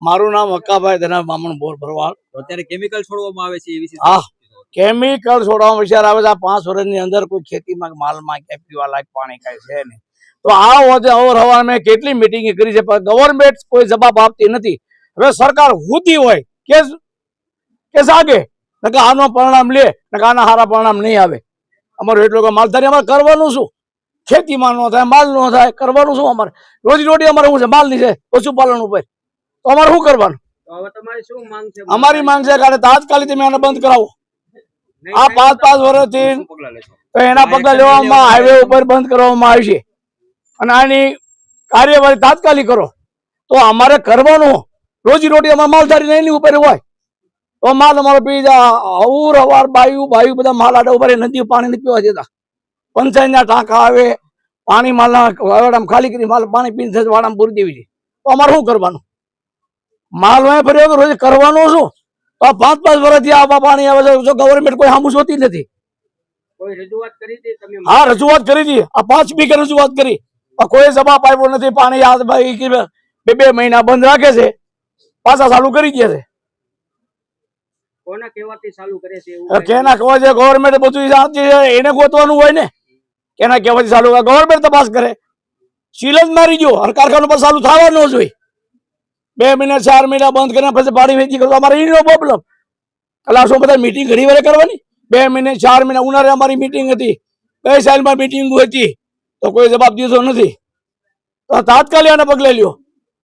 મારું નામ હક્કાભાઈ ધના બામણ બોર ભરવાડ. અત્યારે કેમિકલ છોડવામાં આવે છે એ વિશે હા, કેમિકલ છોડવામાં વિચાર આવે છે. આ 5 વર્ષની અંદર કોઈ ખેતીમાં માલમાં ક્યાંય પીવા લાયક પાણી કાંઈ છે નહીં. તો આ વખતે અવરહવાર મેં કેટલી મિટિંગ કરી છે, પણ ગવર્મેન્ટ કોઈ જવાબ આપતી નથી. હવે સરકાર હુતી હોય કે સાગે નકા આનો પરિણામ લે, નકા આના સારા પરિણામ નહીં આવે. અમારું એટલું કે માલધારી અમારે કરવાનું શું? ખેતીમાં ન થાય, માલ ન થાય, કરવાનું શું? અમારે રોજી રોટી અમારે શું છે? માલની છે, પશુપાલન ઉપર. તો અમારે શું કરવાનું? અમારી માંગ છે કે તાત્કાલિક તમે આને બંધ કરાવો. આ 5 વર્ષથી તો એના પગલા લેવામાં હાઈવે ઉપર બંધ કરવામાં આવશે અને આની કાર્યવાહી તાત્કાલિક કરો. તો અમારે કરવાનું રોજી રોટી અમારે માલધારી એની ઉપર હોય તો માલ અમારો પી જાય. અવરહવાર બાયુ બધા માલ આડા ઉપર નદી પાણી નથી પીવા દેતા. પંચાયતના ટાંકા આવે, પાણી માલના વાડામાં ખાલી કરી માલ પાણી પીને વાડામાં પૂરી દેવી છે. તો અમારે શું કરવાનું? માલ હોય ફર્યો તો રોજ કરવાનું શું? તો 5 વર્ષથી આવા પાણી આવે છે. જો ગવર્મેન્ટ કોઈ સામું જોતી નથી. હા, રજૂઆત કરી હતી. આ 5 વીકે રજૂઆત કરી, કોઈ જવાબ આપ્યો નથી. પાણી આ 2 મહિના બંધ રાખે છે, પાછા ચાલુ કરી દે છે. કેના કહેવાય છે? ગવર્મેન્ટ બધું જાણતી છે, એને ગોતવાનું હોય ને. કેના કહેવાથી ચાલુ ગવર્મેન્ટ તપાસ કરે. સીલ જ મારી ગયો અને કારખાનું પર ચાલુ થવા ન જોઈએ. 2 મહિના 4 મહિના બંધ કરીને પછી પાણી વેચી કરો. અમારે એનો પ્રોબ્લેમ. એટલે શું બધા મીટિંગ ઘણી વાર કરવાની? 2 મહિને 4 મહિના ઉનાળે અમારી મીટિંગ હતી, 2 સાલમાં મીટિંગ હતી, તો કોઈ જવાબ દીધો નથી. તો તાત્કાલિક આને પગલે લ્યો.